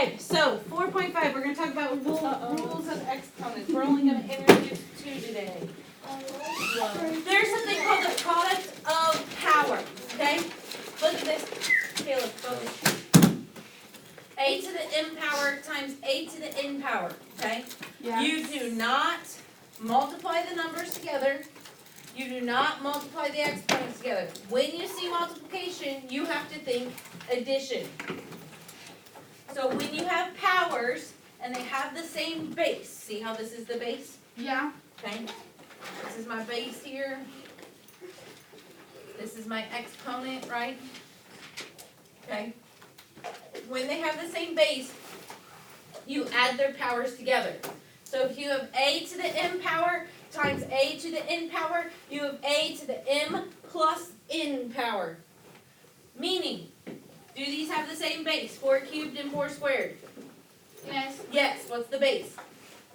Okay, so 4.5, we're going to talk about rules of exponents. We're only going to introduce 2 today. There's something called the product of power, okay? Look at this. Caleb, focus. A to the m power times a to the n power, okay? Yes. You do not multiply the numbers together. You do not multiply the exponents together. When you see multiplication, you have to think addition. So when you have powers and they have the same base, see how this is the base? Yeah. Okay? This is my base here. This is my exponent, right? Okay? When they have the same base, you add their powers together. So if you have a to the m power times a to the n power, you have a to the m plus n power. Meaning, do these have the same base? 4 cubed and 4 squared? Yes. Yes. What's the base?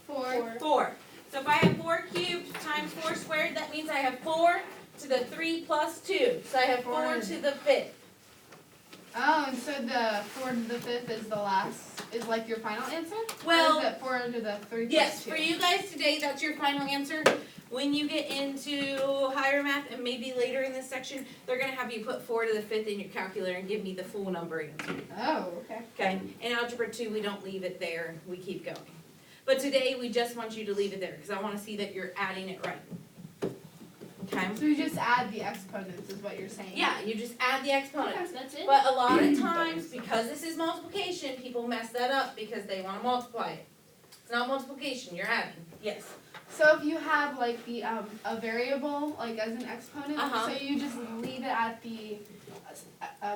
4. 4. So if I have 4 cubed times 4 squared, that means I have 4 to the 3 plus 2. So I have 4 to the 5th. Oh, and so the 4 to the 5th is the last, is like your final answer? Well, or is it 4 to the 3 plus yes, 2? for you guys today, that's your final answer. When you get into higher math, and maybe later in this section, they're going to have you put 4 to the 5th in your calculator and give me the full number answer. Oh, okay. Okay? In Algebra 2, we don't leave it there. We keep going. But today, we just want you to leave it there, because I want to see that you're adding it right. Okay? So you just add the exponents is what you're saying? Yeah, you just add the exponents. That's it? But a lot of times, because this is multiplication, people mess that up because they want to multiply it. It's not multiplication, you're adding. Yes. So if you have like the a variable like as an exponent, Uh-huh. so you just leave it at the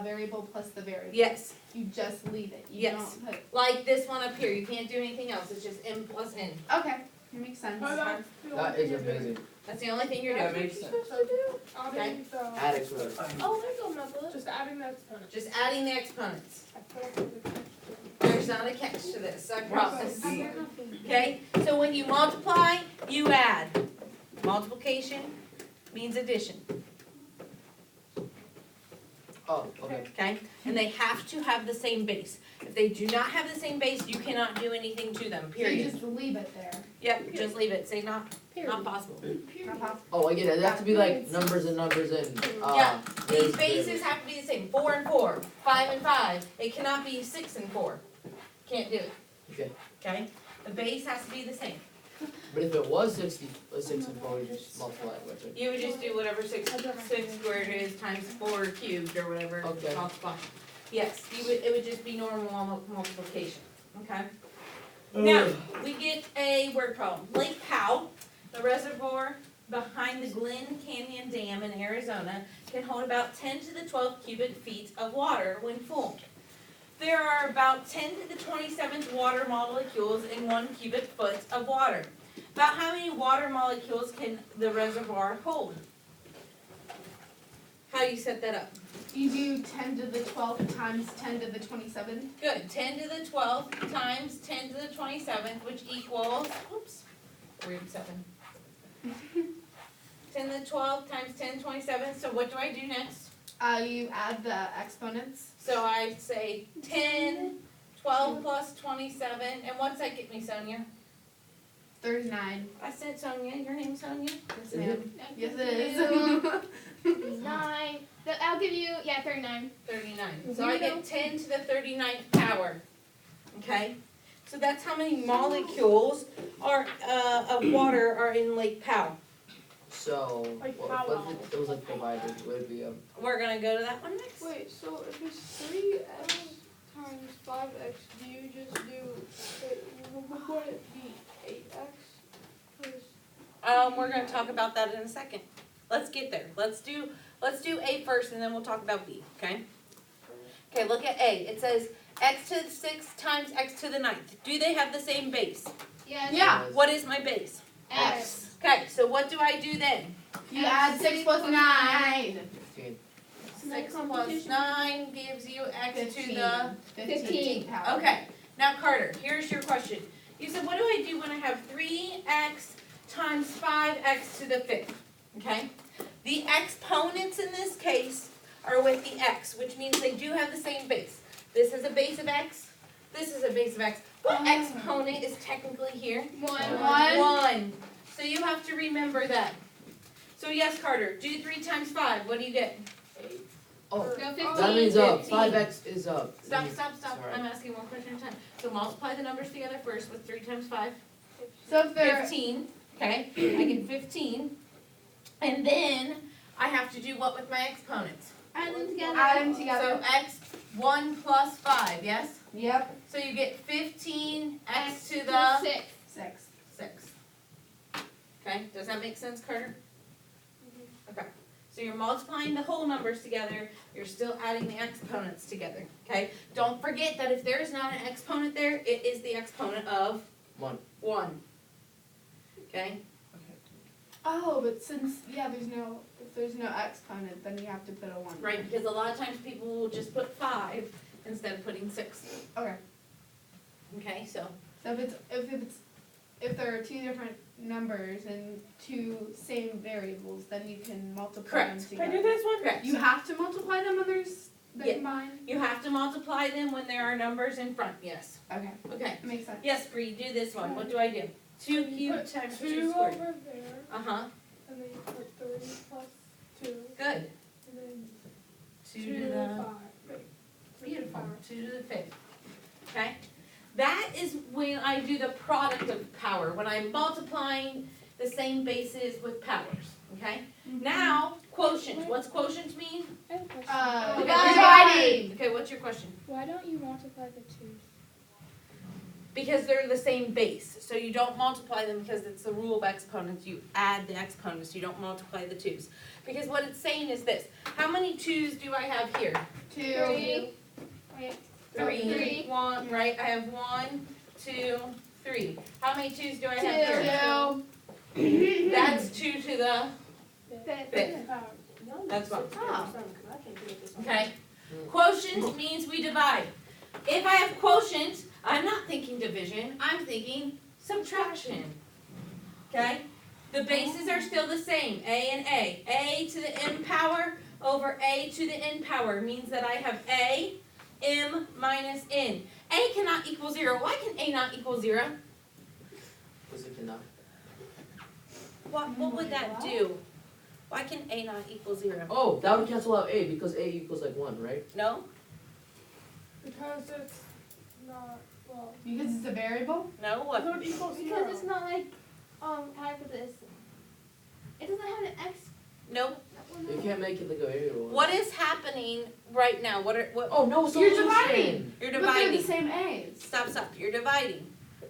variable plus the variable. Yes. You just leave it. You Yes. don't put. Like this one up here, you can't do anything else. It's just m plus n. Okay, that makes sense. That is amazing. That's the only thing you're That doing. makes sense. Adding Add exponents. Oh, there's no method. Just adding the exponents. Just adding the exponents. There's not a catch to this, I promise. Okay? So when you multiply, you add. Multiplication means addition. Oh, okay. Okay? And they have to have the same base. If they do not have the same base, you cannot do anything to them, So you period. just leave it there. Yep, just leave it. Say not possible. Not possible. Oh, I get it. They have to be like numbers and numbers and Yeah, these variables. bases have to be the same. 4 and 4, 5 and 5. It cannot be 6 and 4. Can't do it. Okay. Okay? The base has to be the same. But if it was 6 and 4, you just multiply it with it. You would just do whatever 6 squared is times 4 cubed or whatever. Okay. Multiply. Yes, it would just be normal multiplication. Okay? Now, we get a word problem. Lake Powell, the reservoir behind the Glen Canyon Dam in Arizona, can hold about 10 to the 12 cubic feet of water when full. There are about 10 to the 27th water molecules in 1 cubic foot of water. About how many water molecules can the reservoir hold? How do you set that up? You do 10 to the 12th times 10 to the 27th. Good. 10 to the 12th times 10 to the 27th, which equals, oops, weird 7. 10 to the 12th times 10 to the 27th. So what do I do next? You add the exponents. So I say 10, 12 plus 27. And what's that get me, Sonia? 39. I said Sonia. Your name's Sonia? Yes, Is it? ma'am. Yes, it is. 9. I'll give you, 39. 39. So I get 10 to the 39th power. Okay? So that's how many molecules of water are in Lake Powell. So, Like what how if it was like divided? Would it be We're going to go to that one next. Wait, so if it's 3x times 5x, do you just do, would it be 8x? 'Cause We're going to talk about that in a second. Let's get there. Let's do A first, and then we'll talk about B, okay? Okay, look at A. It says x to the 6th times x to the 9th. Do they have the same base? Yes. Yeah. What is my base? X. Okay, so what do I do then? You add 6 plus 9. 15? 6 plus 9 gives you x to the... 15 power. Okay, now Carter, here's your question. You said, what do I do when I have 3x times 5x to the 5th? Okay? The exponents in this case are with the x, which means they do have the same base. This is a base of x. this is a base of x. What exponent is technically here? One. One. So you have to remember that. So yes, Carter, do 3 times 5, what do you get? Oh, No, 15. that means up, 15. 5x is up. Stop. Sorry. I'm asking one question at a time. So multiply the numbers together first with 3 times 5. So if they're 15, okay? I get 15. And then I have to do what with my exponents? Add them together. add them together. So x 1 plus 5, yes? Yep. So you get 15 x to the 6. 6. 6. Okay, does that make sense, Carter? Okay, so you're multiplying the whole numbers together, you're still adding the exponents together, okay? Don't forget that if there is not an exponent there, it is the exponent of 1. 1. Okay? Oh, but since if there's no exponent, then you have to put a 1. Right, because a lot of times people will just put 5 instead of putting 6. Okay. Okay, so, So if there are 2 different numbers and 2 same variables, then you can multiply them Correct. together. this one? correct. You have to multiply them when they Yeah. combine? You have to multiply them when there are numbers in front, yes. Okay, Okay, that makes sense. yes, Bree, do this one, what do I do? 2 cubed times 2 2 squared. over there, Uh-huh, and then you put 3 plus 2, good. and then 2 2 to to the 5. Wait, Beautiful, 2 to the 5th. Okay? That is when I do the product of power, when I'm multiplying the same bases with powers, okay? Now, quotient, what's quotient mean? I have a question. Okay, Dividing. Okay, what's your question? Why don't you multiply the 2's? Because they're the same base, so you don't multiply them because it's the rule of exponents, you add the exponents, you don't multiply the 2's. Because what it's saying is this, how many 2's do I have here? 2. 3. Wait. 3. 1, right, I have 1, 2, 3. How many 2's do I have here? 2. That's 2 to the Fifth. 5th. That's what. Oh. Okay. Quotient means we divide. If I have quotient, I'm not thinking division, I'm thinking subtraction. Okay? The bases are still the same, A and A. A to the m power over A to the n power means that I have A, m minus n. A cannot equal 0. Why can A not equal 0? Was it enough? What would that do? Why can A not equal 0? Oh, that would cancel out A because A equals like 1, right? No? Because it's not, well, Because it's a variable? No? What? so it equals 0. Because it's not like, how do I put this? It doesn't have an X. Nope. You can't make it like a variable. What is happening right now? What? Oh, no You're solution! dividing. You're But they're the dividing. same A's. Stop. You're dividing.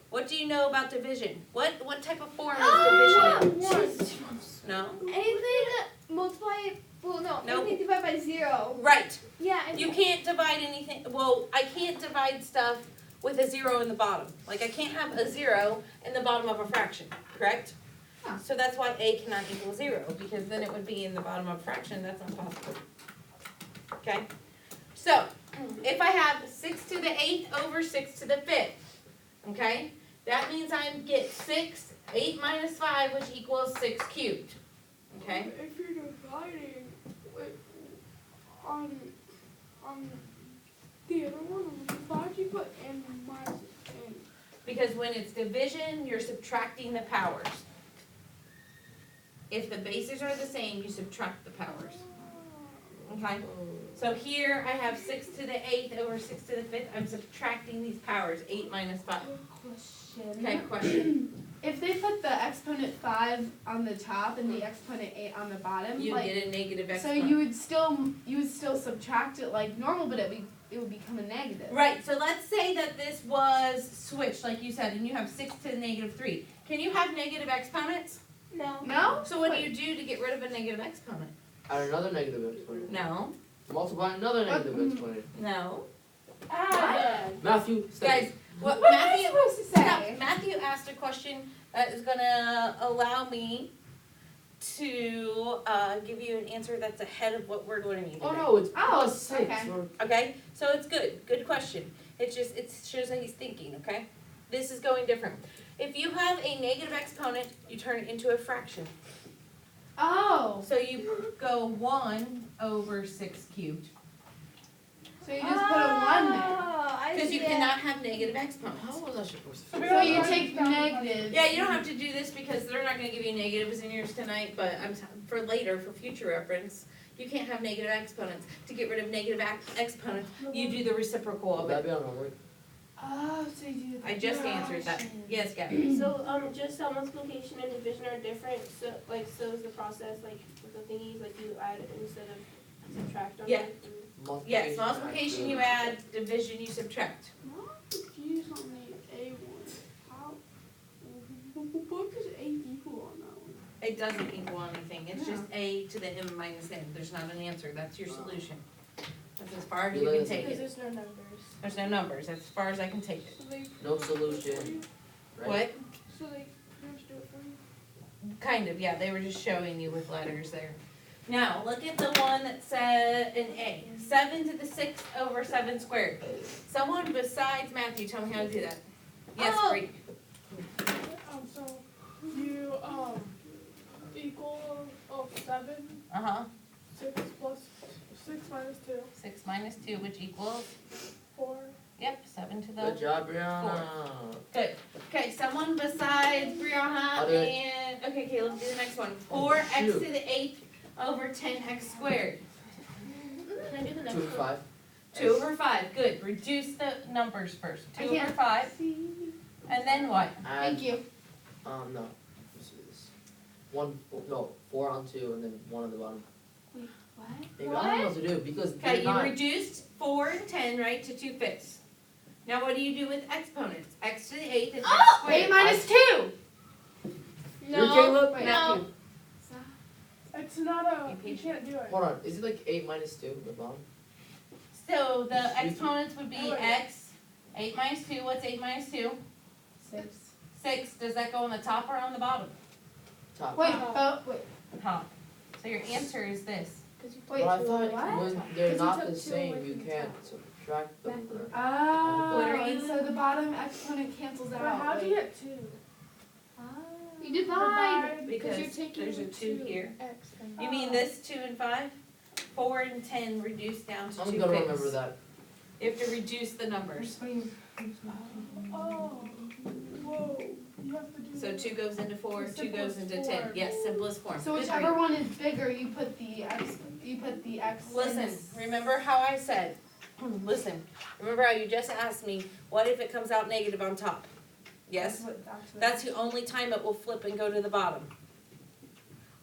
What do you know about division? What type of form is Oh, division in? No? Anything multiply, well, no, Nope. anything divided by 0. Right. Yeah. You can't divide anything. Well, I can't divide stuff with a 0 in the bottom. Like I can't have a 0 in the bottom of a fraction, correct? Huh. So that's why A cannot equal 0, because then it would be in the bottom of a fraction. That's not possible. Okay? So, if I have 6 to the 8th over 6 to the 5th, okay? That means I get 6, 8 minus 5, which equals 6 cubed. Okay? If you're dividing with, on the other one, why'd you put n minus n? Because when it's division, you're subtracting the powers. If the bases are the same, you subtract the powers. Okay? So here I have 6 to the 8th over 6 to the 5th. I'm subtracting these powers, 8 minus 5. Question. Okay, question. If they put the exponent 5 on the top and the exponent 8 on the bottom, You like, get a negative so exponent. you would still subtract it like normal, but it would become a negative. Right, so let's say that this was switched, like you said, and you have 6 to the negative 3. Can you have negative exponents? No. No? So what do you do to get rid of a negative exponent? Add another negative exponent. No, Multiply another negative exponent. no. Matthew, step Guys, what What am I Matthew, supposed to stop. say? Matthew asked a question that is gonna allow me to give you an answer that's ahead of what we're learning today. Oh no, it's Oh, plus 6. okay. Or- Okay, so it's good question. It shows that he's thinking, okay? This is going different. If you have a negative exponent, you turn it into a fraction. Oh. So you go 1 over 6 cubed. So you just put a 1 there. Oh, I Cause you see it. cannot have negative exponents. How was I supposed to? So you take negative. Yeah, you don't have to do this because they're not gonna give you negatives in yours tonight, but for later, for future reference, you can't have negative exponents. To get rid of negative exponents, you do the reciprocal Will of that it. be on homework? Oh, so you do the I just answered that. fraction. Yes, Gabby. So, just how multiplication and division are different, so, so is the process, like, with the thingies, like you add instead of subtract on Yeah. it? Yes, multiplication you add, division you subtract. I'm confused on the A one. How? What does A equal on that one? It doesn't equal anything, it's just a to the m minus n, there's not an answer, that's your solution. That's as far as you can take Because it. there's no numbers. There's no numbers, that's as far as I can take it. So they. No solution. Right? What? So they just do it for you. Kind of, yeah, they were just showing you with letters there. Now, look at the one that said an A, 7 to the 6 over 7 squared. Someone besides Matthew, tell me how to do that. Yes, Oh. great. So you equal of 7, Uh-huh, 6 plus 6 minus 2, 6 minus 2, which equals, 4. yep, 7 to the, Good job, Brianna. good. Okay, someone besides Brianna I'll do it. and, okay, Caleb, do the next one. 4x to the 8th over 10x squared. Can I do the next 2 one? and 5. 2 over 5, good. Reduce the numbers first. 2 I over can't 5, and then what? Thank you. No. Let's do this. 4 on 2 and then 1 on the bottom. What? Maybe I don't know what to do because Okay, they're you not. reduced 4 and 10, right, to 2/5. Now what do you do with exponents? X to the 8th and x A squared. minus 2. You're Caleb? Wait, No. It's not a. You You can't do it. Hold on. Is it like 8 minus 2 at the bottom? So the exponents would be Oh, wait. x, 8 minus 2, what's 8 minus 2? 6. 6, does that go on the top or on the bottom? Top. Wait, wait. Top. So your answer is this. Wait, But I thought what? when they're 'Cause you not took the 2 same, away you from the can't top. subtract them. Back. Oh, What are and you- so the bottom exponent cancels But out. how'd you get 2? You divide. Because you're taking there's a the two here. X and You mean this 2 and 5? 4 and 10 reduced down to I'm 2/5. gonna remember that. You have to reduce the numbers. Oh, whoa, you have to do. So 2 goes into 4, The 2 goes into simplest 10. form. Yes, simplest form. So Good whichever read. one is bigger, you put the x. You put the x. in Listen, this- remember how I said, listen, remember how you just asked me, what if it comes out negative on top? Yes? That's the only time it will flip and go to the bottom.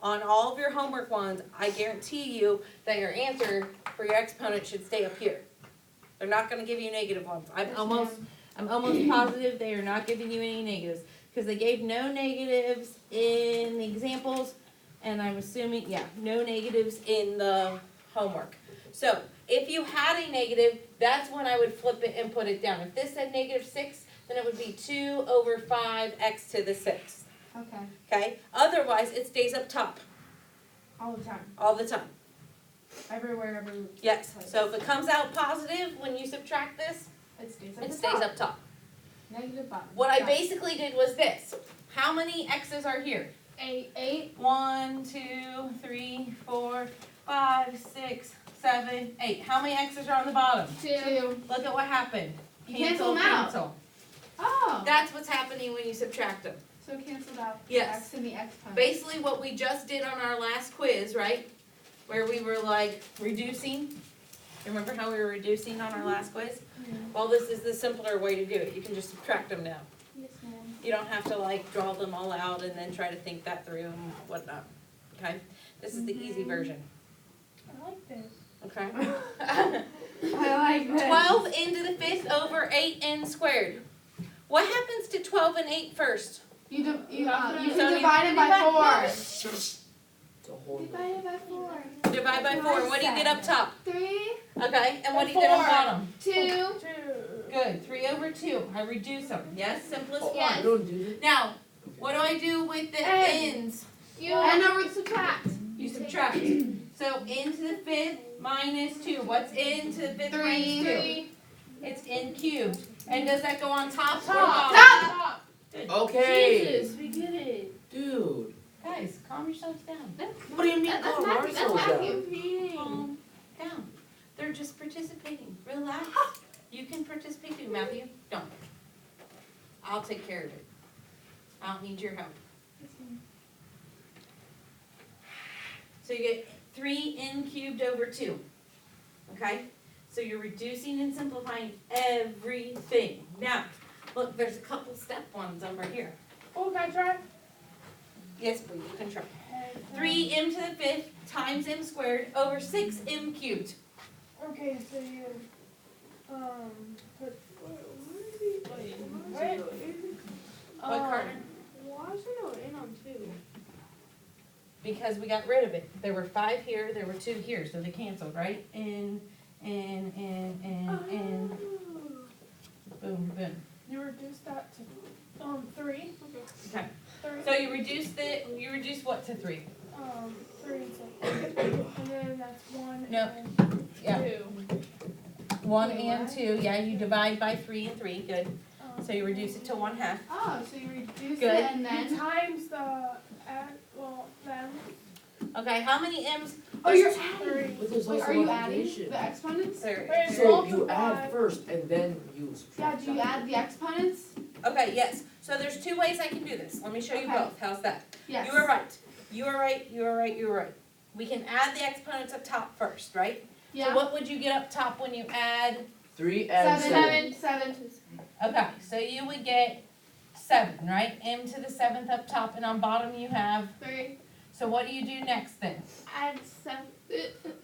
On all of your homework ones, I guarantee you that your answer for your exponent should stay up here. They're not gonna give you negative ones. I'm almost positive they are not giving you any negatives. Cause they gave no negatives in the examples, and I'm assuming, yeah, no negatives in the homework. So, if you had a negative, that's when I would flip it and put it down. If this said -6, then it would be 2 over 5x to the 6th, Okay, okay? Otherwise, it stays up top all the time, all the time. everywhere, every. Yes, so if it comes out positive when you subtract this, It stays up. it the stays top. up top. Negative bottom. What I Got it. basically did was this. How many x's are here? 8. 1, 2, 3, 4, 5, 6, 7, 8. How many x's are on the bottom? 2. Look at what happened. You cancel them out. Cancel. Oh. That's what's happening when you subtract them. So canceled out. the Yes. X and the exponent. Basically what we just did on our last quiz, right? Where we were like reducing. Remember how we were reducing on our last quiz? Well, this is the simpler way to do it. You can just subtract them now. Yes, ma'am. You don't have to like draw them all out and then try to think that through and whatnot. Okay? This is the easy version. I like this. Okay? I like this. 12 into the 5th over 8n squared. What happens to 12 and 8 first? You So can you divide it by divide- 4. It's a whole Divided by 4. Divide by 4. What do you get up top? 3, Okay? And what do you get on 4. bottom? 2. 2. Good. 3 over 2. I reduce them. Yes? Simplest Oh, form. Yes. you don't do that? Now, what do I do with the N. ends? You And over subtract. You subtract. So into the 5th minus 2. What's into the 5th minus 2? 3. It's n cubed. And does that go on top or Top. bottom? Top. Okay. Jesus, we get it. Dude. Guys, calm yourselves down. What do you mean? That's calm Matthew. ourselves That's down? Matthew. Calm down. They're just participating. Relax. You can participate too. Matthew, don't. I'll take care of it. I don't need your help. So you get 3n cubed over 2. Okay? So you're reducing and simplifying everything. Now, look, there's a couple step ones over here. Oh, can I try? Yes, please, you can try. 3m to the 5th times m squared over 6m cubed. Okay, so you, put, What, Carter? Why is there no n on 2? Because we got rid of it. There were 5 here, there were 2 here, so they canceled, right? And, boom, boom. You reduced that to, 3. Okay. 3. So you reduced what to 3? 3 and something. And then that's 1 No. and Yeah. 2. 1 and 2, yeah, you divide by 3 and 3, good. So you reduce it to 1/2. Oh, so you reduce Good. it and You then. times the, then. Okay, how many m's? Oh, you're There's adding. But there's Wait, also are you adding multiplication. the exponents? There. Wait, So you multiply. add first and then you Yeah, subtract. do you add the exponents? Okay, yes. So there's 2 ways I can do this. Let me show you Okay. both. How's that? Yes. You are right. You are right. You are right. You are right. We can add the exponents up top first, right? So Yeah. what would you get up top when you add? 3 and 7. 7. Okay, so you would get 7, right? M to the 7th up top, and on bottom you have. 3. So what do you do next then? Add 7.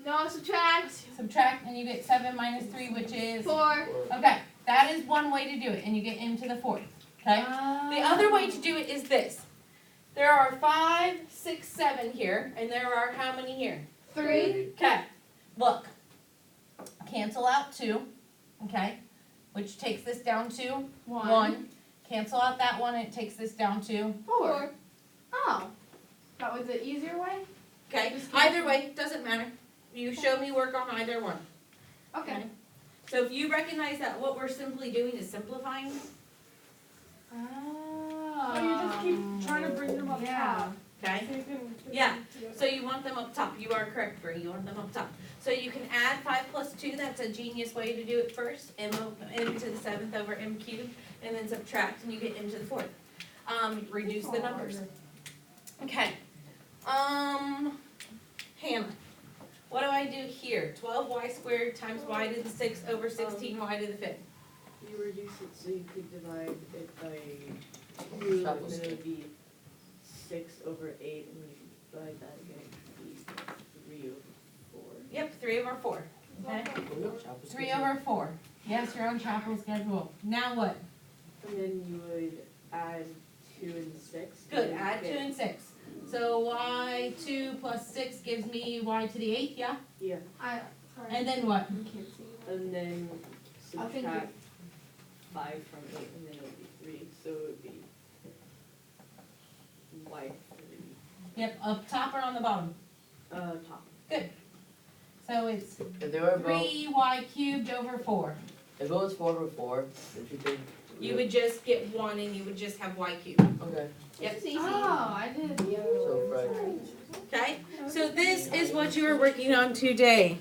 No, subtract. Subtract, and you get 7 minus 3, which is. 4. Okay, that is one way to do it, and you get M to the 4th. Okay. The other way to do it is this. There are 5, 6, 7 here, and there are how many here? 3. Okay, look. Cancel out 2, okay, which takes this down to 1. Cancel out that one, it takes this down to, 4. Oh. That was the easier way? okay, Just either way, doesn't matter. You show me work on either one. Okay. So if you recognize that what we're simply doing is simplifying, Oh. So you just keep trying to bring them up Yeah. top. okay? So you can. Yeah. So you want them up top, you are correct, Bree, you want them up top. So you can add 5 plus 2, that's a genius way to do it first, m to the 7th over m cubed, and then subtract, and you get m to the 4th. Reduce the numbers. Okay, Hannah, what do I do here? 12y squared times y to the 6th over 16y to the 5th. You reduce it so you could divide it by 2, and Shuffle then it would be 6 over 8, and you divide that again, it would be 3 over 4. Yep, 3 over 4, okay? 3 over 4, yes, you're on chapel schedule. Now what? And then you would add 2 and 6. Good, add 2 and 6. So y2 plus 6 gives me y to the 8th, yeah? Yeah, Sorry. And then what? I can't see. and then I think subtract 5 from 8, and then it would be 3, so it would be y3, Yep, up top or on the bottom? top. So it's If they were both, 3y cubed over 4. if it was 4 over 4, don't you think? You would just get 1 and you would just have y cubed, Okay, Yep. It's easy. Oh, I did. so right. okay? So this is what you are working on today.